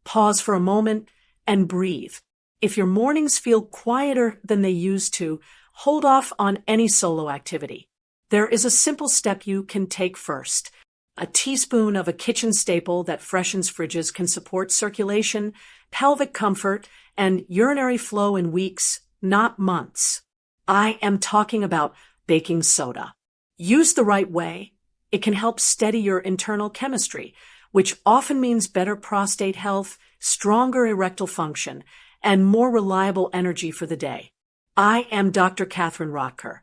Pause for a moment and breathe. If your mornings feel quieter than they used to, hold off on any solo activity. There is a simple step you can take first. A teaspoon of a kitchen staple that freshens fridges can support circulation, pelvic comfort, and urinary flow in weeks, not months. I am talking about baking soda. Used the right way, it can help steady your internal chemistry, which often means better prostate health, stronger erectile function, and more reliable energy for the day. I am Dr. Katherine Rotker,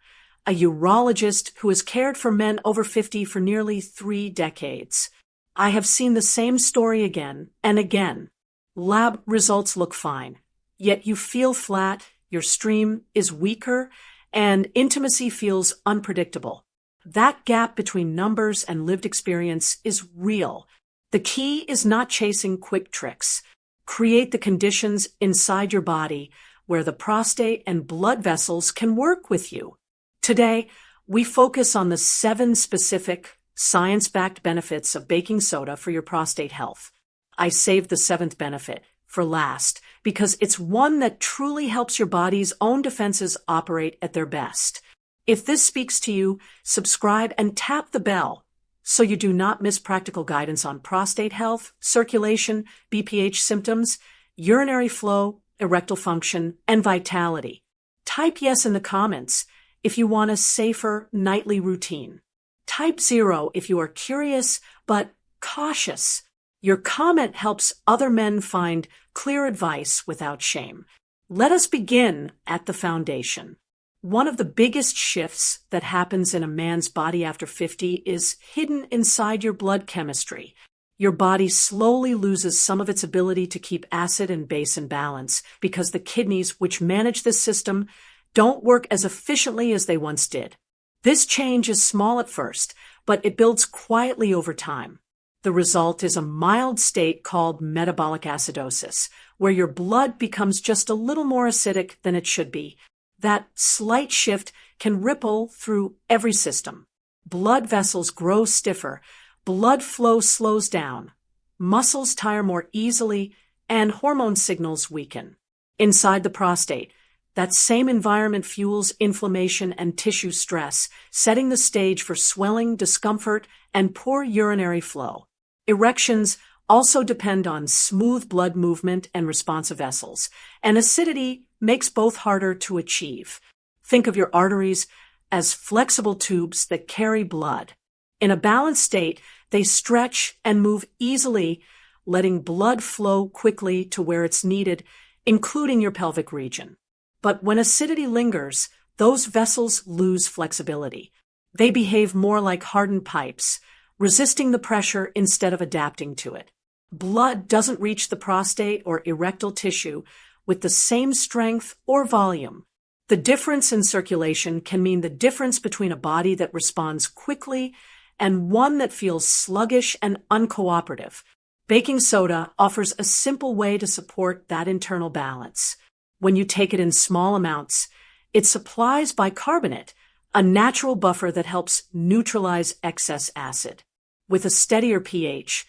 a urologist who has cared for men over 50 for nearly 3 decades. I have seen the same story again and again. Lab results look fine, yet you feel flat, your stream is weaker, and intimacy feels unpredictable. That gap between numbers and lived experience is real. The key is not chasing quick tricks. Create the conditions inside your body where the prostate and blood vessels can work with you. Today, we focus on the 7 specific, science-backed benefits of baking soda for your prostate health. I saved the 7th benefit for last because it's one that truly helps your body's own defenses operate at their best. If this speaks to you, subscribe and tap the bell so you do not miss practical guidance on prostate health, circulation, BPH symptoms, urinary flow, erectile function, and vitality. Type yes in the comments if you want a safer nightly routine. Type 0 if you are curious but cautious. Your comment helps other men find clear advice without shame. Let us begin at the foundation. One of the biggest shifts that happens in a man's body after 50 is hidden inside your blood chemistry. Your body slowly loses some of its ability to keep acid and base in balance because the kidneys, which manage this system, don't work as efficiently as they once did. This change is small at first, but it builds quietly over time. The result is a mild state called metabolic acidosis, where your blood becomes just a little more acidic than it should be. That slight shift can ripple through every system. Blood vessels grow stiffer, blood flow slows down, muscles tire more easily, and hormone signals weaken. Inside the prostate, that same environment fuels inflammation and tissue stress, setting the stage for swelling, discomfort, and poor urinary flow. Erections also depend on smooth blood movement and responsive vessels, and acidity makes both harder to achieve. Think of your arteries as flexible tubes that carry blood. In a balanced state, they stretch and move easily, letting blood flow quickly to where it's needed, including your pelvic region. But when acidity lingers, those vessels lose flexibility. They behave more like hardened pipes, resisting the pressure instead of adapting to it. Blood doesn't reach the prostate or erectile tissue with the same strength or volume. The difference in circulation can mean the difference between a body that responds quickly and one that feels sluggish and uncooperative. Baking soda offers a simple way to support that internal balance. When you take it in small amounts, it supplies bicarbonate, a natural buffer that helps neutralize excess acid. With a steadier pH,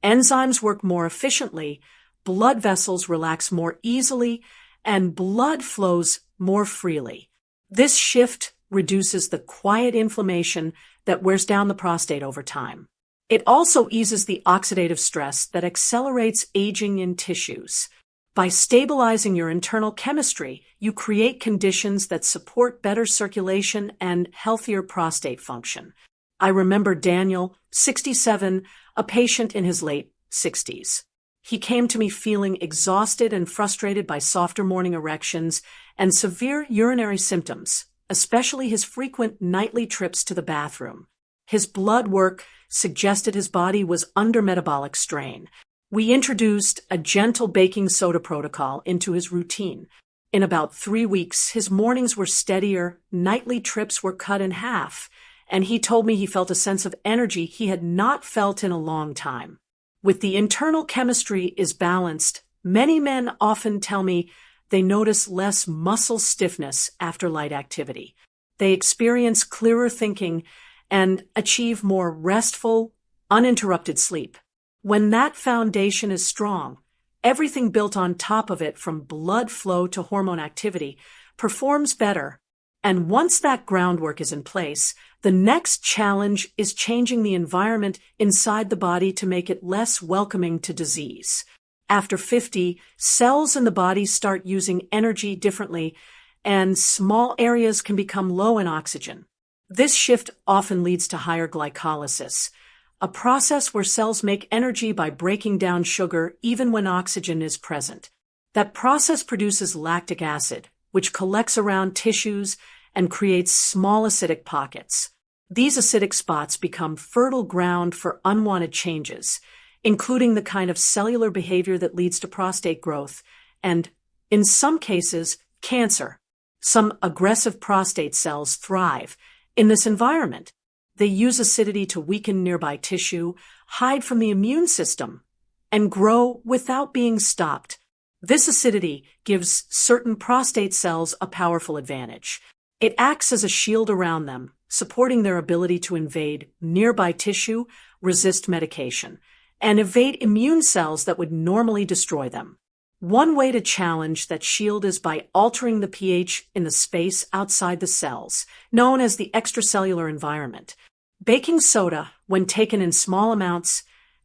enzymes work more efficiently, blood vessels relax more easily, and blood flows more freely. This shift reduces the quiet inflammation that wears down the prostate over time. It also eases the oxidative stress that accelerates aging in tissues. By stabilizing your internal chemistry, you create conditions that support better circulation and healthier prostate function. I remember Daniel, 67, a patient in his late 60s. He came to me feeling exhausted and frustrated by softer morning erections and severe urinary symptoms, especially his frequent nightly trips to the bathroom. His blood work suggested his body was under metabolic strain. We introduced a gentle baking soda protocol into his routine. In about 3 weeks, his mornings were steadier, nightly trips were cut in half, and he told me he felt a sense of energy he had not felt in a long time. With the internal chemistry is balanced, many men often tell me they notice less muscle stiffness after light activity. They experience clearer thinking and achieve more restful, uninterrupted sleep. When that foundation is strong, everything built on top of it from blood flow to hormone activity performs better. And once that groundwork is in place, the next challenge is changing the environment inside the body to make it less welcoming to disease. After 50, cells in the body start using energy differently, and small areas can become low in oxygen. This shift often leads to higher glycolysis, a process where cells make energy by breaking down sugar even when oxygen is present. That process produces lactic acid, which collects around tissues and creates small acidic pockets. These acidic spots become fertile ground for unwanted changes, including the kind of cellular behavior that leads to prostate growth and, in some cases, cancer. Some aggressive prostate cells thrive in this environment. They use acidity to weaken nearby tissue, hide from the immune system, and grow without being stopped. This acidity gives certain prostate cells a powerful advantage. It acts as a shield around them, supporting their ability to invade nearby tissue, resist medication, and evade immune cells that would normally destroy them. One way to challenge that shield is by altering the pH in the space outside the cells, known as the extracellular environment. Baking soda, when taken in small amounts,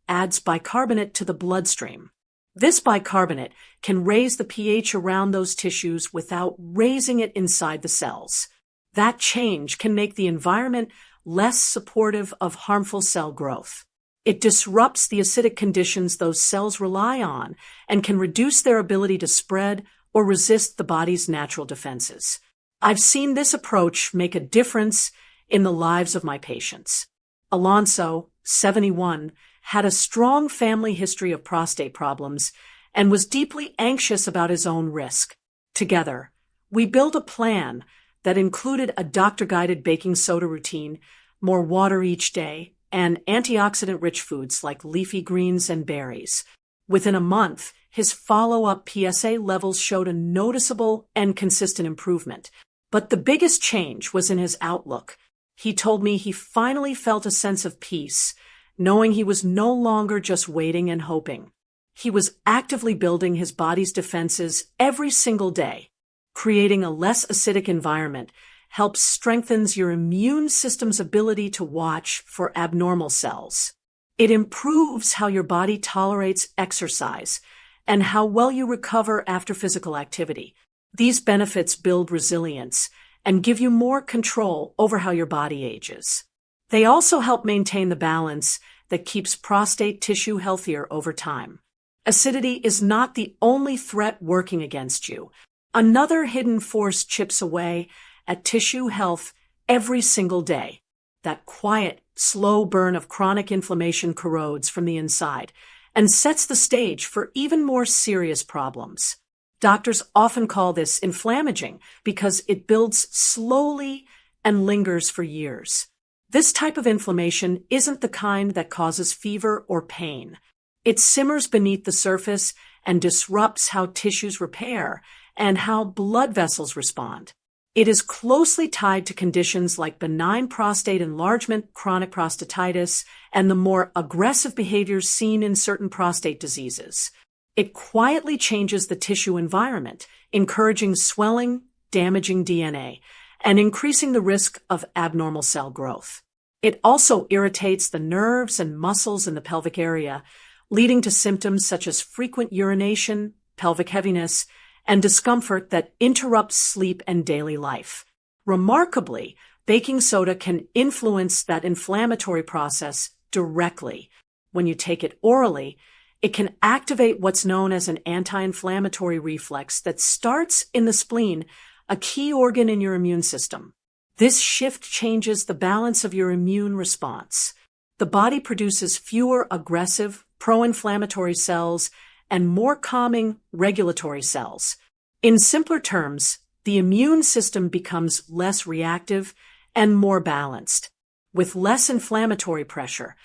adds bicarbonate to the bloodstream. This bicarbonate can raise the pH around those tissues without raising it inside the cells. That change can make the environment less supportive of harmful cell growth. It disrupts the acidic conditions those cells rely on and can reduce their ability to spread or resist the body's natural defenses. I've seen this approach make a difference in the lives of my patients. Alonso, 71, had a strong family history of prostate problems and was deeply anxious about his own risk. Together, we built a plan that included a doctor-guided baking soda routine, more water each day, and antioxidant-rich foods like leafy greens and berries. Within a month, his follow-up PSA levels showed a noticeable and consistent improvement. But the biggest change was in his outlook. He told me he finally felt a sense of peace, knowing he was no longer just waiting and hoping. He was actively building his body's defenses every single day. Creating a less acidic environment helps strengthens your immune system's ability to watch for abnormal cells. It improves how your body tolerates exercise and how well you recover after physical activity. These benefits build resilience and give you more control over how your body ages. They also help maintain the balance that keeps prostate tissue healthier over time. Acidity is not the only threat working against you. Another hidden force chips away at tissue health every single day. That quiet, slow burn of chronic inflammation corrodes from the inside and sets the stage for even more serious problems. Doctors often call this inflammaging because it builds slowly and lingers for years. This type of inflammation isn't the kind that causes fever or pain. It simmers beneath the surface and disrupts how tissues repair and how blood vessels respond. It is closely tied to conditions like benign prostate enlargement, chronic prostatitis, and the more aggressive behaviors seen in certain prostate diseases. It quietly changes the tissue environment, encouraging swelling, damaging DNA, and increasing the risk of abnormal cell growth. It also irritates the nerves and muscles in the pelvic area, leading to symptoms such as frequent urination, pelvic heaviness, and discomfort that interrupts sleep and daily life. Remarkably, baking soda can influence that inflammatory process directly. When you take it orally, it can activate what's known as an anti-inflammatory reflex that starts in the spleen, a key organ in your immune system. This shift changes the balance of your immune response. The body produces fewer aggressive, pro-inflammatory cells and more calming regulatory cells. In simpler terms, the immune system becomes less reactive and more balanced. With less inflammatory pressure,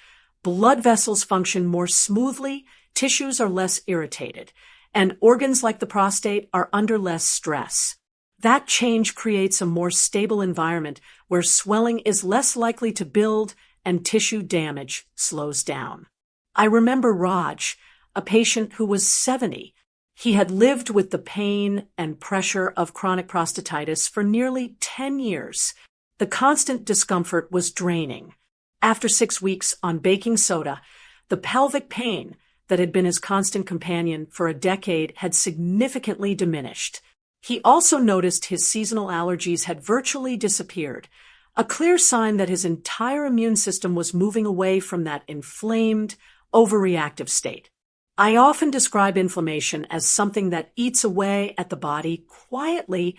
blood vessels function more smoothly, tissues are less irritated, and organs like the prostate are under less stress. That change creates a more stable environment where swelling is less likely to build and tissue damage slows down. I remember Raj, a patient who was 70. He had lived with the pain and pressure of chronic prostatitis for nearly 10 years. The constant discomfort was draining. After 6 weeks on baking soda, the pelvic pain that had been his constant companion for a decade had significantly diminished. He also noticed his seasonal allergies had virtually disappeared, a clear sign that his entire immune system was moving away from that inflamed, overreactive state. I often describe inflammation as something that eats away at the body quietly,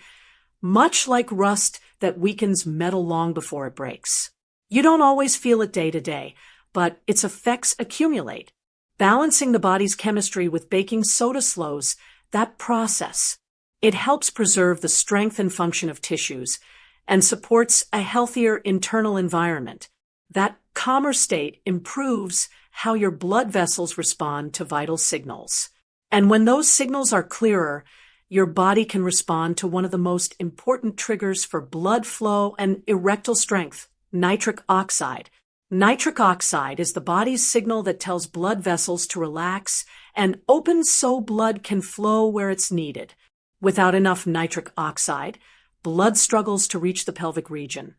much like rust that weakens metal long before it breaks. You don't always feel it day to day, but its effects accumulate. Balancing the body's chemistry with baking soda slows that process. It helps preserve the strength and function of tissues and supports a healthier internal environment. That calmer state improves how your blood vessels respond to vital signals. And when those signals are clearer, your body can respond to one of the most important triggers for blood flow and erectile strength, nitric oxide. Nitric oxide is the body's signal that tells blood vessels to relax and open so blood can flow where it's needed. Without enough nitric oxide, blood struggles to reach the pelvic region.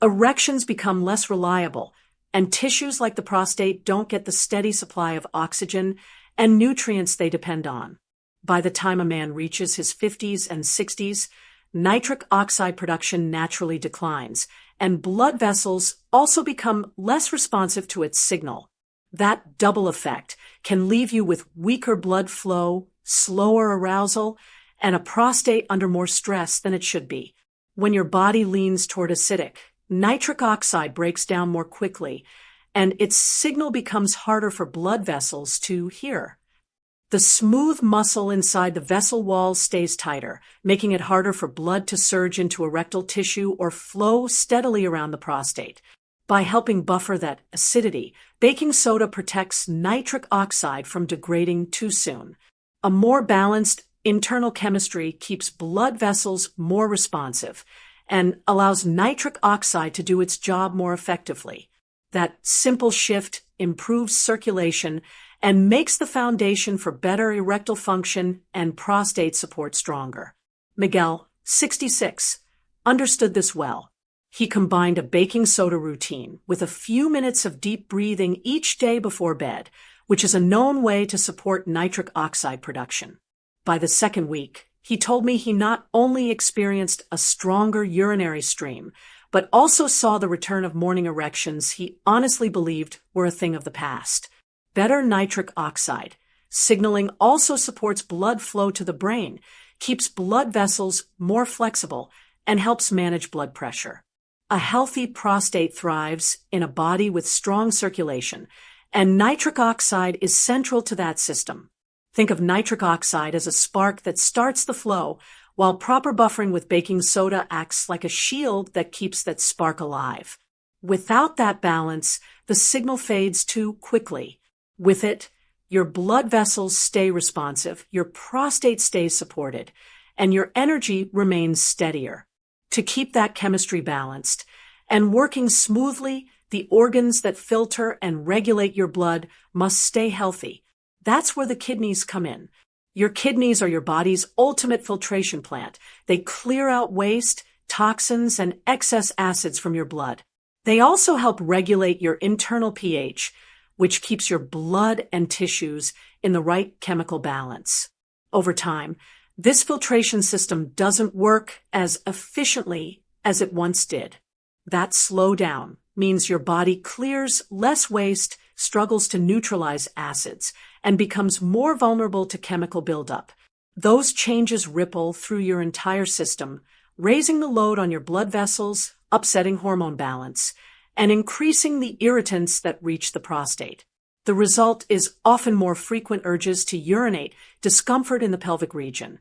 Erections become less reliable, and tissues like the prostate don't get the steady supply of oxygen and nutrients they depend on. By the time a man reaches his 50s and 60s, nitric oxide production naturally declines, and blood vessels also become less responsive to its signal. That double effect can leave you with weaker blood flow, slower arousal, and a prostate under more stress than it should be. When your body leans toward acidic, nitric oxide breaks down more quickly, and its signal becomes harder for blood vessels to hear. The smooth muscle inside the vessel walls stays tighter, making it harder for blood to surge into erectile tissue or flow steadily around the prostate. By helping buffer that acidity, baking soda protects nitric oxide from degrading too soon. A more balanced internal chemistry keeps blood vessels more responsive and allows nitric oxide to do its job more effectively. That simple shift improves circulation and makes the foundation for better erectile function and prostate support stronger. Miguel, 66, understood this well. He combined a baking soda routine with a few minutes of deep breathing each day before bed, which is a known way to support nitric oxide production. By the second week, he told me he not only experienced a stronger urinary stream, but also saw the return of morning erections he honestly believed were a thing of the past. Better nitric oxide signaling also supports blood flow to the brain, keeps blood vessels more flexible, and helps manage blood pressure. A healthy prostate thrives in a body with strong circulation, and nitric oxide is central to that system. Think of nitric oxide as a spark that starts the flow, while proper buffering with baking soda acts like a shield that keeps that spark alive. Without that balance, the signal fades too quickly. With it, your blood vessels stay responsive, your prostate stays supported, and your energy remains steadier. To keep that chemistry balanced and working smoothly, the organs that filter and regulate your blood must stay healthy. That's where the kidneys come in. Your kidneys are your body's ultimate filtration plant. They clear out waste, toxins, and excess acids from your blood. They also help regulate your internal pH, which keeps your blood and tissues in the right chemical balance. Over time, this filtration system doesn't work as efficiently as it once did. That slowdown means your body clears less waste, struggles to neutralize acids, and becomes more vulnerable to chemical buildup. Those changes ripple through your entire system, raising the load on your blood vessels, upsetting hormone balance, and increasing the irritants that reach the prostate. The result is often more frequent urges to urinate, discomfort in the pelvic region,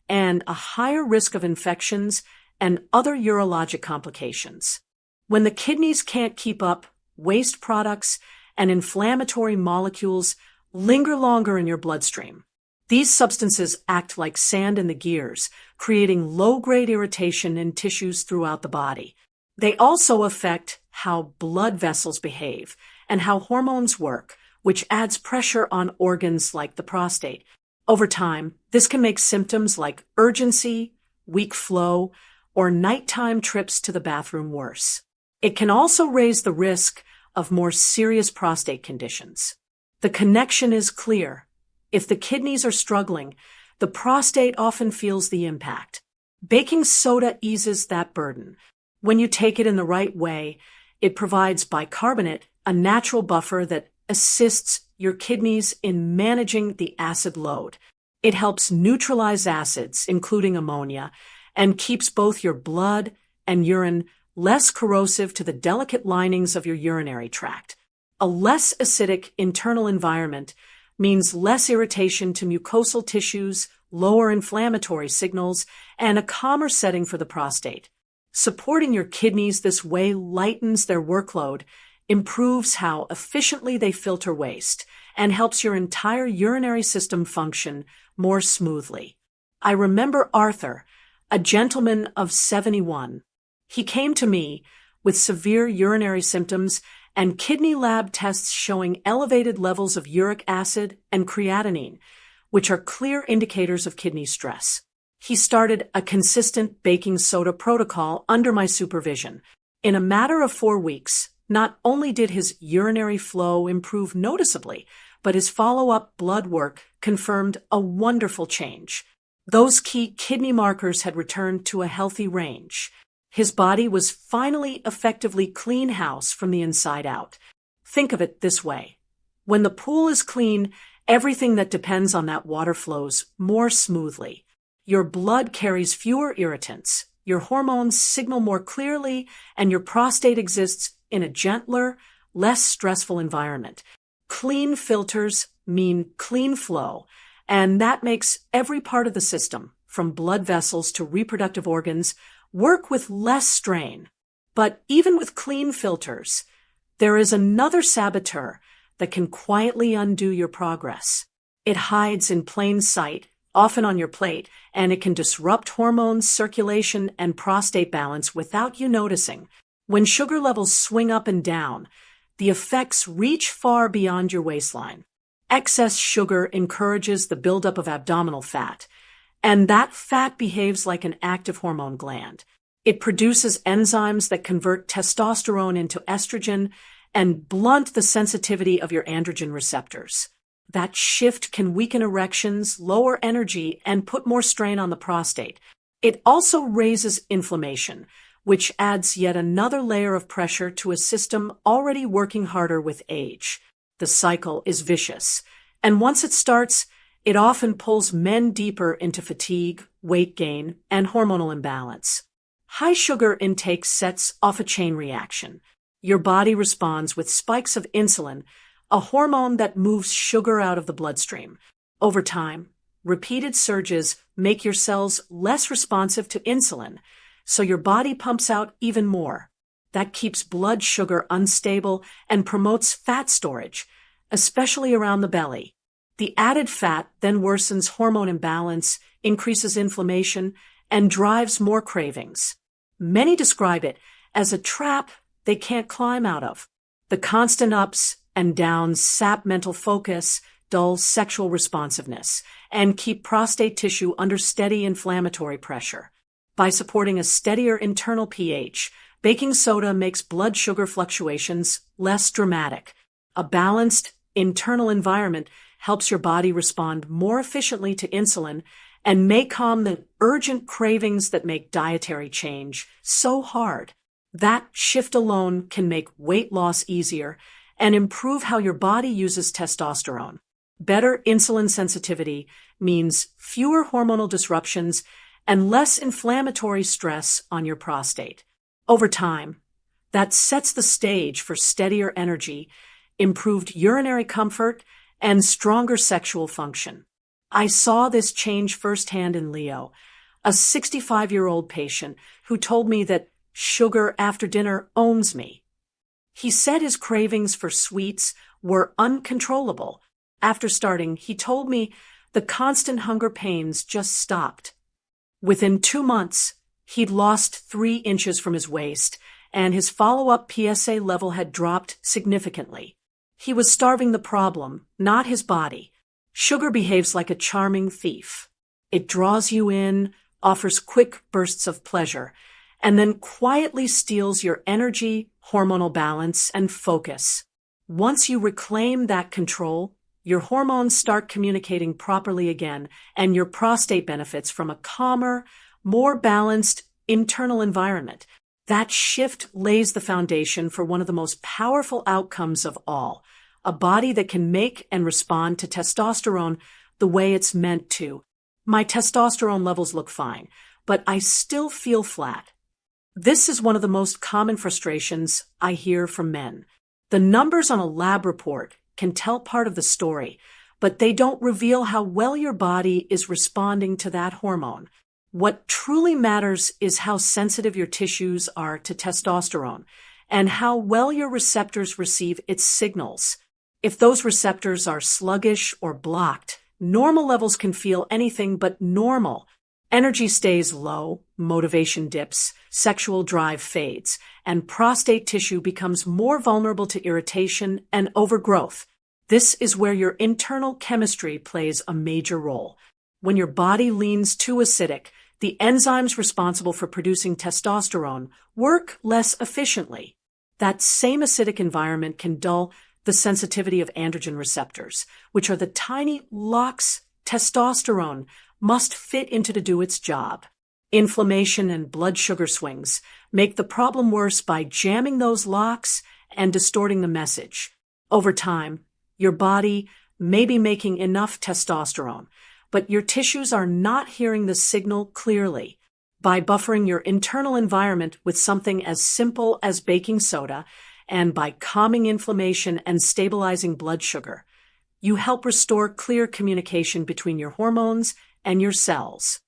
and a higher risk of infections and other urologic complications. When the kidneys can't keep up, waste products and inflammatory molecules linger longer in your bloodstream. These substances act like sand in the gears, creating low-grade irritation in tissues throughout the body. They also affect how blood vessels behave and how hormones work, which adds pressure on organs like the prostate. Over time, this can make symptoms like urgency, weak flow, or nighttime trips to the bathroom worse. It can also raise the risk of more serious prostate conditions. The connection is clear. If the kidneys are struggling, the prostate often feels the impact. Baking soda eases that burden. When you take it in the right way, it provides bicarbonate, a natural buffer that assists your kidneys in managing the acid load. It helps neutralize acids, including ammonia, and keeps both your blood and urine less corrosive to the delicate linings of your urinary tract. A less acidic internal environment means less irritation to mucosal tissues, lower inflammatory signals, and a calmer setting for the prostate. Supporting your kidneys this way lightens their workload, improves how efficiently they filter waste, and helps your entire urinary system function more smoothly. I remember Arthur, a gentleman of 71. He came to me with severe urinary symptoms and kidney lab tests showing elevated levels of uric acid and creatinine, which are clear indicators of kidney stress. He started a consistent baking soda protocol under my supervision. In a matter of 4 weeks, not only did his urinary flow improve noticeably, but his follow-up blood work confirmed a wonderful change. Those key kidney markers had returned to a healthy range. His body was finally effectively clean house from the inside out. Think of it this way. When the pool is clean, everything that depends on that water flows more smoothly. Your blood carries fewer irritants, your hormones signal more clearly, and your prostate exists in a gentler, less stressful environment. Clean filters mean clean flow, and that makes every part of the system, from blood vessels to reproductive organs, work with less strain. But even with clean filters, there is another saboteur that can quietly undo your progress. It hides in plain sight, often on your plate, and it can disrupt hormones, circulation, and prostate balance without you noticing. When sugar levels swing up and down, the effects reach far beyond your waistline. Excess sugar encourages the buildup of abdominal fat, and that fat behaves like an active hormone gland. It produces enzymes that convert testosterone into estrogen and blunt the sensitivity of your androgen receptors. That shift can weaken erections, lower energy, and put more strain on the prostate. It also raises inflammation, which adds yet another layer of pressure to a system already working harder with age. The cycle is vicious, and once it starts, it often pulls men deeper into fatigue, weight gain, and hormonal imbalance. High sugar intake sets off a chain reaction. Your body responds with spikes of insulin, a hormone that moves sugar out of the bloodstream. Over time, repeated surges make your cells less responsive to insulin, so your body pumps out even more. That keeps blood sugar unstable and promotes fat storage, especially around the belly. The added fat then worsens hormone imbalance, increases inflammation, and drives more cravings. Many describe it as a trap they can't climb out of. The constant ups and downs sap mental focus, dull sexual responsiveness, and keep prostate tissue under steady inflammatory pressure. By supporting a steadier internal pH, baking soda makes blood sugar fluctuations less dramatic. A balanced internal environment helps your body respond more efficiently to insulin and may calm the urgent cravings that make dietary change so hard. That shift alone can make weight loss easier and improve how your body uses testosterone. Better insulin sensitivity means fewer hormonal disruptions and less inflammatory stress on your prostate. Over time, that sets the stage for steadier energy, improved urinary comfort, and stronger sexual function. I saw this change firsthand in Leo, a 65-year-old patient who told me that sugar after dinner owns me. He said his cravings for sweets were uncontrollable. After starting, he told me the constant hunger pains just stopped. Within 2 months, he'd lost 3 inches from his waist, and his follow-up PSA level had dropped significantly. He was starving the problem, not his body. Sugar behaves like a charming thief. It draws you in, offers quick bursts of pleasure, and then quietly steals your energy, hormonal balance, and focus. Once you reclaim that control, your hormones start communicating properly again, and your prostate benefits from a calmer, more balanced internal environment. That shift lays the foundation for one of the most powerful outcomes of all, a body that can make and respond to testosterone the way it's meant to. My testosterone levels look fine, but I still feel flat. This is one of the most common frustrations I hear from men. The numbers on a lab report can tell part of the story, but they don't reveal how well your body is responding to that hormone. What truly matters is how sensitive your tissues are to testosterone and how well your receptors receive its signals. If those receptors are sluggish or blocked, normal levels can feel anything but normal. Energy stays low, motivation dips, sexual drive fades, and prostate tissue becomes more vulnerable to irritation and overgrowth. This is where your internal chemistry plays a major role. When your body leans too acidic, the enzymes responsible for producing testosterone work less efficiently. That same acidic environment can dull the sensitivity of androgen receptors, which are the tiny locks testosterone must fit into to do its job. Inflammation and blood sugar swings make the problem worse by jamming those locks and distorting the message. Over time, your body may be making enough testosterone, but your tissues are not hearing the signal clearly. By buffering your internal environment with something as simple as baking soda, and by calming inflammation and stabilizing blood sugar, you help restore clear communication between your hormones and your cells.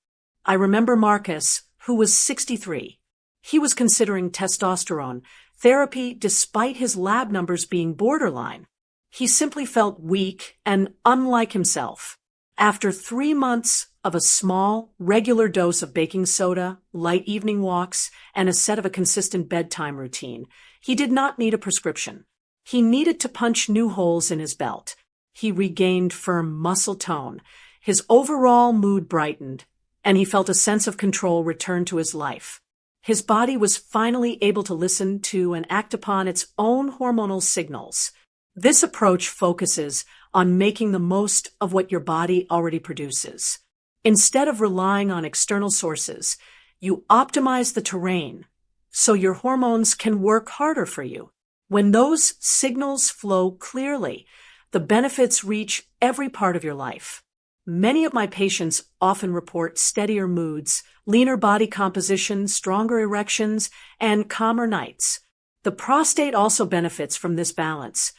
I remember Marcus, who was 63. He was considering testosterone therapy despite his lab numbers being borderline. He simply felt weak and unlike himself. After 3 months of a small, regular dose of baking soda, light evening walks, and a set of a consistent bedtime routine, he did not need a prescription. He needed to punch new holes in his belt. He regained firm muscle tone. His overall mood brightened, and he felt a sense of control return to his life. His body was finally able to listen to and act upon its own hormonal signals. This approach focuses on making the most of what your body already produces. Instead of relying on external sources, you optimize the terrain so your hormones can work harder for you. When those signals flow clearly, the benefits reach every part of your life. Many of my patients often report steadier moods, leaner body composition, stronger erections, and calmer nights. The prostate also benefits from this balance,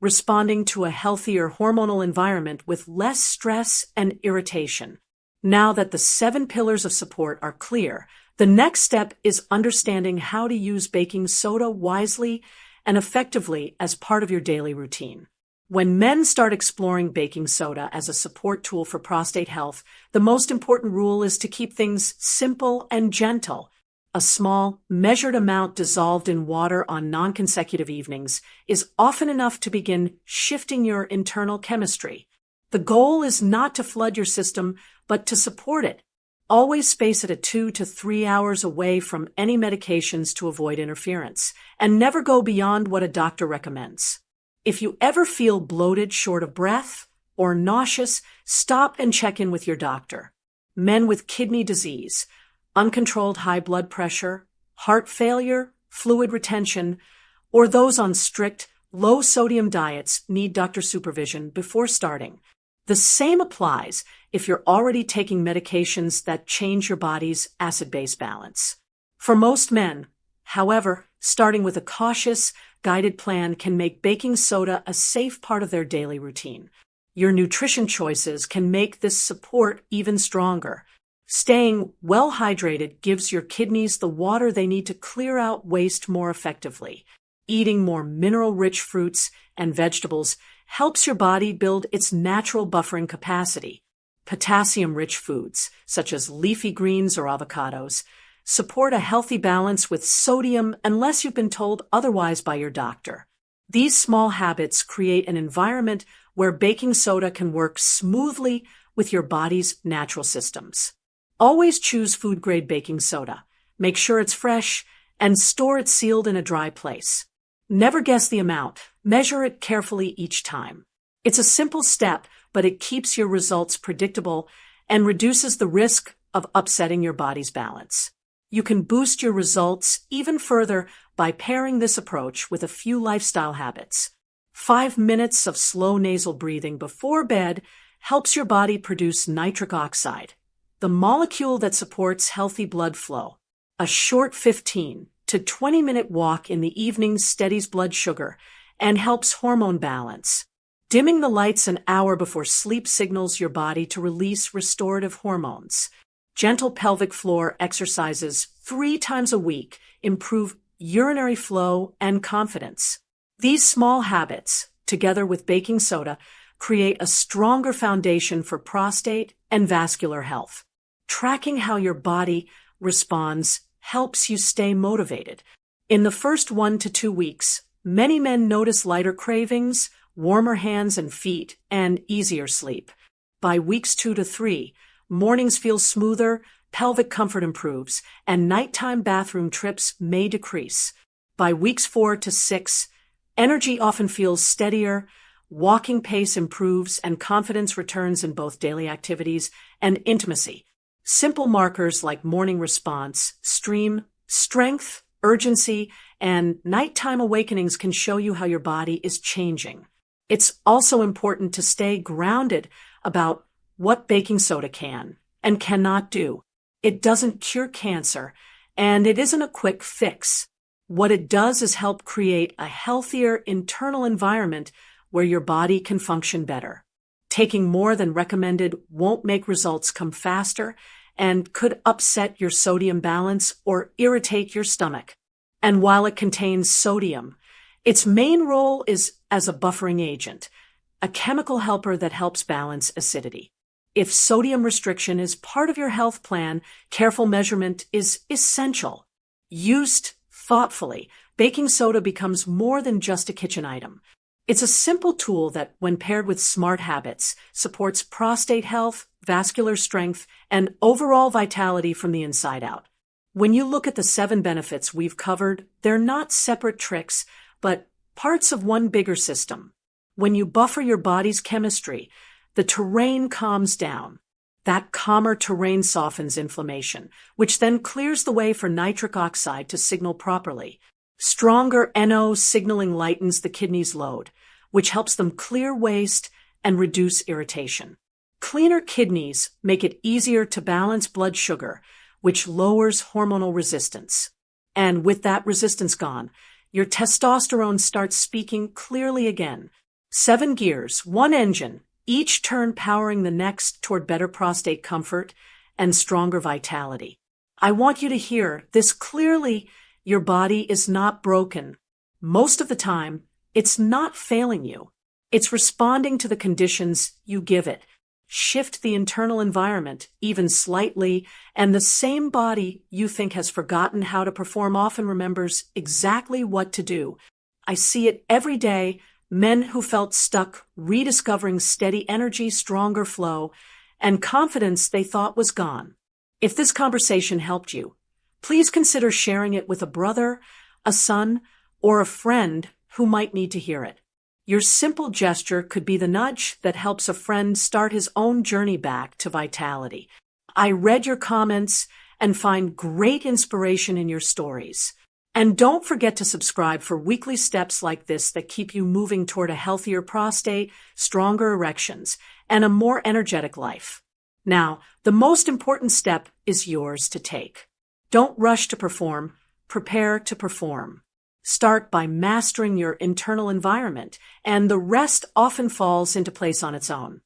responding to a healthier hormonal environment with less stress and irritation. Now that the 7 pillars of support are clear, the next step is understanding how to use baking soda wisely and effectively as part of your daily routine. When men start exploring baking soda as a support tool for prostate health, the most important rule is to keep things simple and gentle. A small, measured amount dissolved in water on non-consecutive evenings is often enough to begin shifting your internal chemistry. The goal is not to flood your system, but to support it. Always space it at 2 to 3 hours away from any medications to avoid interference, and never go beyond what a doctor recommends. If you ever feel bloated, short of breath, or nauseous, stop and check in with your doctor. Men with kidney disease, uncontrolled high blood pressure, heart failure, fluid retention, or those on strict, low-sodium diets need doctor supervision before starting. The same applies if you're already taking medications that change your body's acid-base balance. For most men, however, starting with a cautious, guided plan can make baking soda a safe part of their daily routine. Your nutrition choices can make this support even stronger. Staying well hydrated gives your kidneys the water they need to clear out waste more effectively. Eating more mineral-rich fruits and vegetables helps your body build its natural buffering capacity. Potassium-rich foods, such as leafy greens or avocados, support a healthy balance with sodium unless you've been told otherwise by your doctor. These small habits create an environment where baking soda can work smoothly with your body's natural systems. Always choose food-grade baking soda. Make sure it's fresh and store it sealed in a dry place. Never guess the amount. Measure it carefully each time. It's a simple step, but it keeps your results predictable and reduces the risk of upsetting your body's balance. You can boost your results even further by pairing this approach with a few lifestyle habits. 5 minutes of slow nasal breathing before bed helps your body produce nitric oxide, the molecule that supports healthy blood flow. A short 15 to 20-minute walk in the evening steadies blood sugar and helps hormone balance. Dimming the lights an hour before sleep signals your body to release restorative hormones. Gentle pelvic floor exercises 3 times a week improve urinary flow and confidence. These small habits, together with baking soda, create a stronger foundation for prostate and vascular health. Tracking how your body responds helps you stay motivated. In the first 1 to 2 weeks, many men notice lighter cravings, warmer hands and feet, and easier sleep. By weeks 2 to 3, mornings feel smoother, pelvic comfort improves, and nighttime bathroom trips may decrease. By weeks 4 to 6, energy often feels steadier, walking pace improves, and confidence returns in both daily activities and intimacy. Simple markers like morning response, stream, strength, urgency, and nighttime awakenings can show you how your body is changing. It's also important to stay grounded about what baking soda can and cannot do. It doesn't cure cancer, and it isn't a quick fix. What it does is help create a healthier internal environment where your body can function better. Taking more than recommended won't make results come faster and could upset your sodium balance or irritate your stomach. And while it contains sodium, its main role is as a buffering agent, a chemical helper that helps balance acidity. If sodium restriction is part of your health plan, careful measurement is essential. Used thoughtfully, baking soda becomes more than just a kitchen item. It's a simple tool that, when paired with smart habits, supports prostate health, vascular strength, and overall vitality from the inside out. When you look at the 7 benefits we've covered, they're not separate tricks, but parts of one bigger system. When you buffer your body's chemistry, the terrain calms down. That calmer terrain softens inflammation, which then clears the way for nitric oxide to signal properly. Stronger NO signaling lightens the kidney's load, which helps them clear waste and reduce irritation. Cleaner kidneys make it easier to balance blood sugar, which lowers hormonal resistance. And with that resistance gone, your testosterone starts speaking clearly again. 7 gears, 1 engine, each turn powering the next toward better prostate comfort and stronger vitality. I want you to hear this clearly. Your body is not broken. Most of the time, it's not failing you. It's responding to the conditions you give it. Shift the internal environment, even slightly, and the same body you think has forgotten how to perform often remembers exactly what to do. I see it every day. Men who felt stuck rediscovering steady energy, stronger flow, and confidence they thought was gone. If this conversation helped you, please consider sharing it with a brother, a son, or a friend who might need to hear it. Your simple gesture could be the nudge that helps a friend start his own journey back to vitality. I read your comments and find great inspiration in your stories. And don't forget to subscribe for weekly steps like this that keep you moving toward a healthier prostate, stronger erections, and a more energetic life. Now, the most important step is yours to take. Don't rush to perform, prepare to perform. Start by mastering your internal environment, and the rest often falls into place on its own.